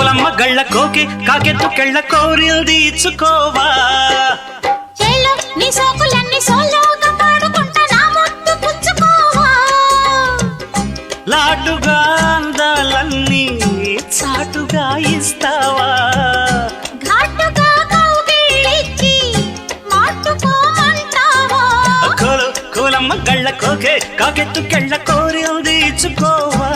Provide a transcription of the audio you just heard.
కోలమ్మ గళ్ళ కోకి కాకెత్తు కెళ్ళ కోరిల్ది ఇచ్చుకోవా చేలో నీ సోకులన్నీ సోలోగా పాడుకుంటా నా ముద్దు పుచ్చుకోవా లాటుగా అందాలన్నీ చాటుగా ఇస్తావా ఘాటుగా కౌగిలించి మాటుకోమంటావా కోలమ్మ గళ్ళ కోకే కాకెత్తు కెళ్ళ కోరిల్ది ఇచ్చుకోవా